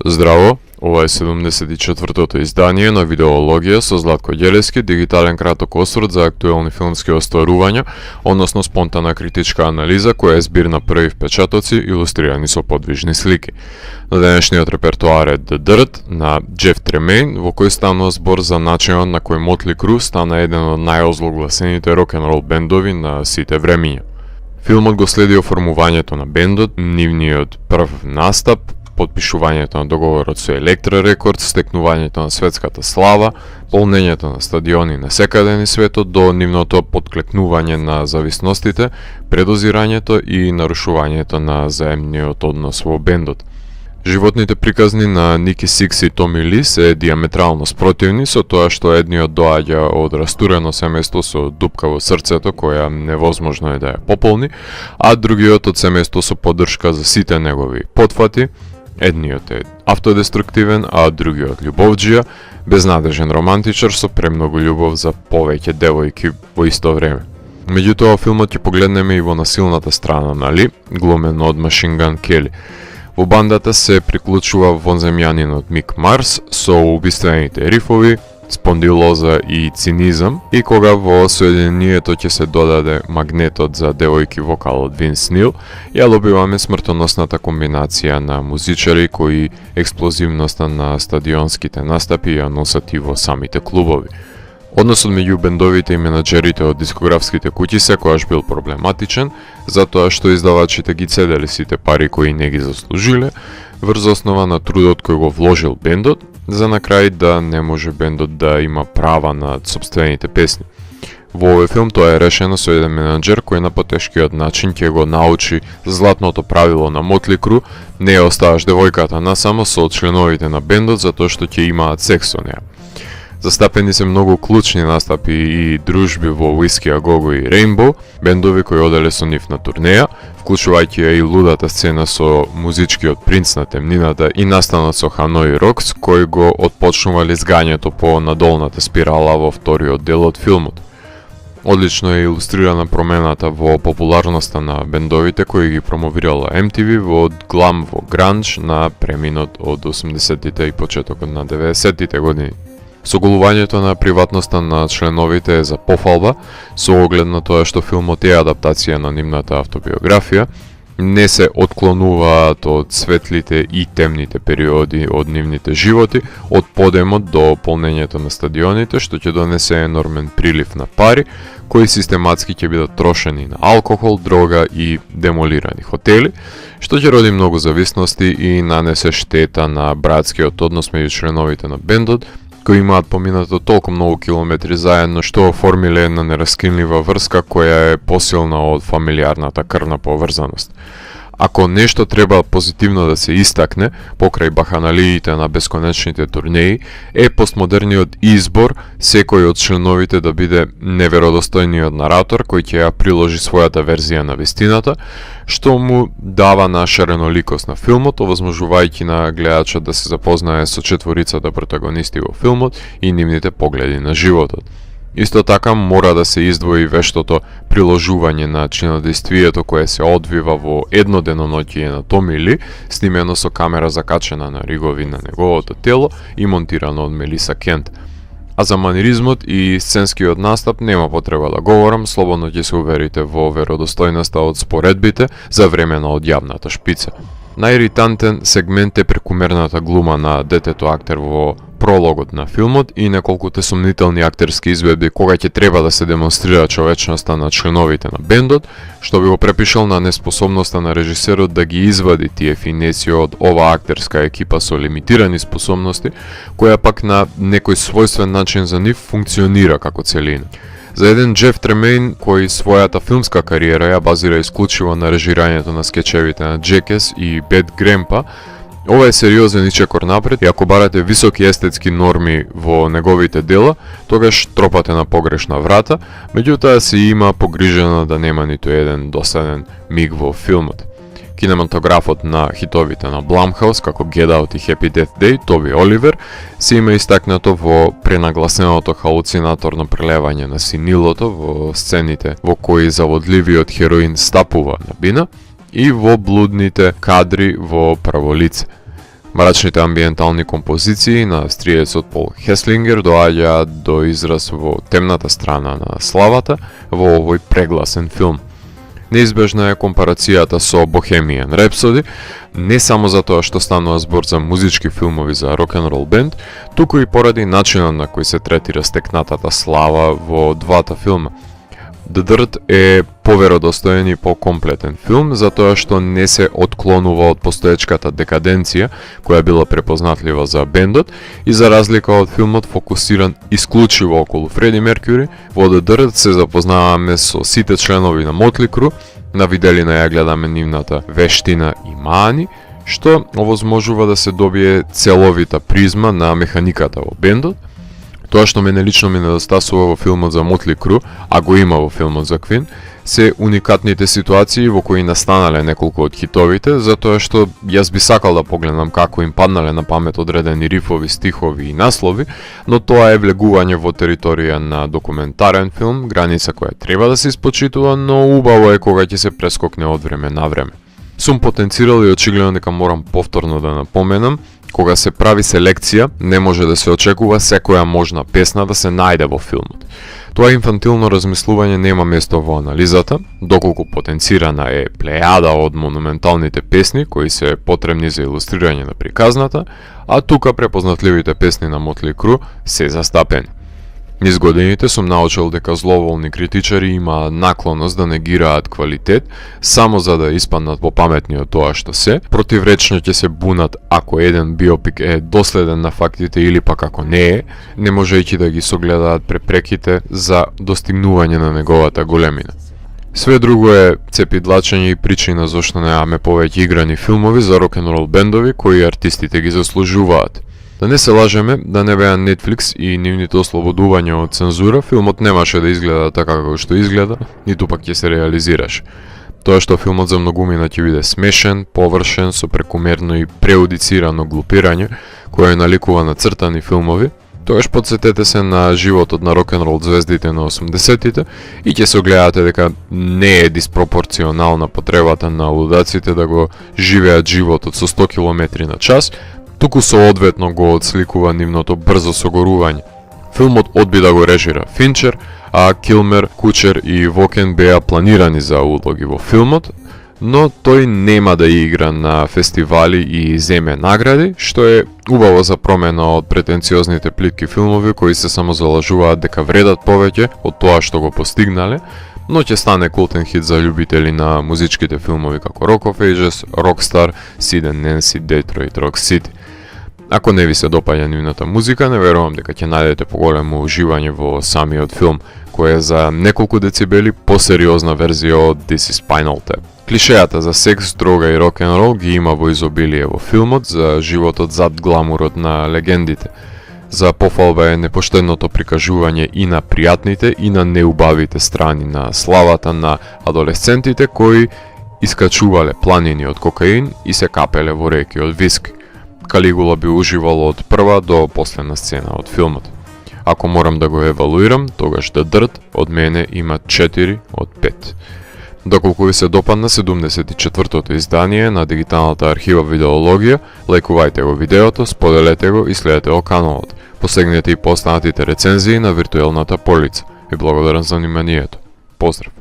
Здраво, ова е 74-тото издание на Видеологија со Златко Ѓелевски, дигитален краток осврт за актуелни филмски остварувања, односно спонтана критичка анализа која е збир на први впечатоци илустрирани со подвижни слики. На денешниот репертоар е The Dirt на Джеф Тремейн, во кој станува збор за начинот на кој Мотли Кру стана еден од најозлогласените рок-н-рол бендови на сите времиња. Филмот го следи оформувањето на бендот, нивниот прв настап, подпишувањето на договорот со Електра Рекордс, стекнувањето на светската слава, полнењето на стадиони на секаде низ светот до нивното подклекнување на зависностите, предозирањето и нарушувањето на заемниот однос во бендот. Животните приказни на Ники Сикс и Томи Ли се диаметрално спротивни, со тоа што едниот доаѓа од растурено семејство со дупка во срцето која невозможно е да ја пополни, а другиот од семејство со поддршка за сите негови потфати. Едниот е автодеструктивен, а другиот љубовџија, безнадежен романтичар со премногу љубов за повеќе девојки во исто време. Меѓутоа, филмот ќе погледнеме и во насилната страна на Ли, глумен од Машин Ган Кели. Во бандата се приклучува вонземјанинот Мик Марс со убиствените рифови, спондилоза и цинизам, и кога во соединението ќе се додаде магнетот за девојки вокалот Винс Нил, ја добиваме смртоносната комбинација на музичари кои експлозивноста на стадионските настапи ја носат и во самите клубови. Односот меѓу бендовите и менаџерите од дискографските куќи секогаш бил проблематичен, затоа што издавачите ги цедели сите пари кои не ги заслужиле, врз основа на трудот кој го вложил бендот, за на крај да не може бендот да има права над сопствените песни. Во овој филм тоа е решено со еден менаџер кој на потешкиот начин ќе го научи златното правило на Мотли Кру: не ја оставаш девојката насамо со членовите на бендот затоа што ќе имаат секс со неа. Застапени се многу клучни настапи и дружби во Whiskey a Go Go и Rainbow, бендови кои оделе со нив на турнеја, вклучувајќи ја и лудата сцена со музичкиот принц на темнината и настанот со Hanoi Rocks, кој го отпочнували згањето по надолната спирала во вториот дел од филмот. Одлично е илустрирана промената во популарноста на бендовите кои ги промовирала MTV од глам во гранж на преминот од 80-тите и почетокот на 90-тите години. Соголувањето на приватноста на членовите е за пофалба, со оглед на тоа што филмот е адаптација на нивната автобиографија, не се отклонуваат од светлите и темните периоди од нивните животи, од подемот до полнењето на стадионите, што ќе донесе енормен прилив на пари, кои систематски ќе бидат трошени на алкохол, дрога и демолирани хотели, што ќе роди многу зависности и нанесе штета на братскиот однос меѓу членовите на бендот, кои имаат поминато толку многу километри заедно што оформиле една нераскинлива врска која е посилна од фамилиарната крвна поврзаност. Ако нешто треба позитивно да се истакне покрај баханалиите на бесконечните турнеи, е постмодерниот избор секој од членовите да биде неверодостојниот наратор кој ќе ја приложи својата верзија на вистината, што му дава нашареноликост на филмот, овозможувајќи на гледачот да се запознае со четворицата протагонисти во филмот и нивните погледи на животот. Исто така мора да се издвои вештото приложување на чинодействието кое се одвива во едно деноноќие на Томи Ли, снимено со камера закачена на ригови на неговото тело и монтирано од Мелиса Кент. А за маниризмот и сценскиот настап нема потреба да говорам, слободно ќе се уверите во веродостојноста од споредбите за време на одјавната шпица. Најиритантен сегмент е прекумерната глума на детето актер во прологот на филмот и неколкуте сомнителни актерски изведби кога ќе треба да се демонстрира човечноста на членовите на бендот, што би го препишал на неспособноста на режисерот да ги извади тие финеси од ова актерска екипа со лимитирани способности, која пак на некој својствен начин за нив функционира како целина. За еден Джеф Тремейн, кој својата филмска кариера ја базира исклучиво на режирањето на скечевите на Jackass и Bad Grandpa, ова е сериозен ичекор напред и ако барате високи естетски норми во неговите дела, тогаш тропате на погрешна врата, меѓутоа се има погрижено да нема ниту еден досаден миг во филмот. Кинематографот на хитовите на Blumhouse, како Get Out и Happy Death Day, Тоби Оливер, се има истакнато во пренагласеното халуцинаторно прелевање на синилото во сцените во кои заводливиот хероин стапува на бина и во блудните кадри во право лице. Мрачните амбиентални композиции на австриецот Пол Хеслингер доаѓаат до израз во темната страна на славата во овој прегласен филм. Неизбежна е компарацијата со Bohemian Rhapsody, не само затоа што станува збор за музички филмови за рок-н-рол бенд, туку и поради начинот на кој се третира стекнатата слава во двата филма. The Dirt е поверодостоен и покомплетен филм, затоа што не се отклонува од постоечката декаденција, која била препознатлива за бендот, и за разлика од филмот фокусиран исклучиво околу Фреди Меркјури, во The Dirt се запознаваме со сите членови на Мотли Кру, на виделина ја гледаме нивната вештина и маани, што овозможува да се добие целовита призма на механиката во бендот. Тоа што мене лично ми недостасува во филмот за Мотли Кру, а го има во филмот за Квин, се уникатните ситуации во кои настанале неколку од хитовите, затоа што јас би сакал да погледнам како им паднале на памет одредени рифови, стихови и наслови, но тоа е влегување во територија на документарен филм, граница која треба да се испочитува, но убаво е кога ќе се прескокне од време на време. Сум потенцирал и очигледно дека морам повторно да напоменам, кога се прави селекција, не може да се очекува секоја можна песна да се најде во филмот. Тоа инфантилно размислување нема место во анализата, доколку потенцирана е плејада од монументалните песни кои се потребни за илустрирање на приказната, а тука препознатливите песни на Мотли Кру се застапени. Низ годините сум научил дека зловолни критичари имаат наклоност да негираат квалитет само за да испаднат попаметни од тоа што се, противречно ќе се бунат ако еден биопик е доследен на фактите или пак ако не е, не можејќи да ги согледаат препреките за достигнување на неговата големина. Све друго е цепидлачење и причина зашто немаме повеќе играни филмови за рок-н-рол бендови кои артистите ги заслужуваат. Да не се лажеме, да не беа Netflix и нивните ослободување од цензура, филмот немаше да изгледа така како што изгледа, ниту пак ќе се реализираше. Тоа што филмот за многумина ќе биде смешен, површен, со прекумерно и преудицирано глупирање, кое наликува на цртани филмови, тоаш подсетете се на животот на рок-н-рол звездите на 80-тите и ќе се огледате дека не е диспропорционална потребата на лудаците да го живеат животот со 100 км на час, туку соодветно го отсликува нивното брзо согорување. Филмот одби да го режира Финчер, а Килмер, Кучер и Вокен беа планирани за улоги во филмот, но тој нема да игра на фестивали и земе награди, што е убаво за промена од претенциозните плитки филмови кои се само залажуваат дека вредат повеќе од тоа што го постигнале, но ќе стане култен хит за љубители на музичките филмови како Rock of Ages, Rockstar, Sid and Nancy, Detroit Rock City. Ако не ви се допаѓа нивната музика, не верувам дека ќе најдете поголемо уживање во самиот филм, кој е за неколку децибели посериозна верзија од This is Spinal Tap. Клишејата за секс, дрога и рок-н-рол ги има во изобилие во филмот за животот зад гламурот на легендите. За пофалба е непоштедното прикажување и на пријатните и на неубавите страни на славата на адолесцентите кои искачувале планини од кокаин и се капеле во реки од виски. Калигула би уживал од прва до последна сцена од филмот. Ако морам да го евалуирам, тогаш The Dirt од мене има 4 од 5. Доколку ви се допадна 74-тото издание на дигиталната архива Видеологија, лајкувајте го видеото, споделете го и следете го каналот. Посегнете и по останатите рецензии на виртуелната полица. И благодарам за вниманието. Поздрав!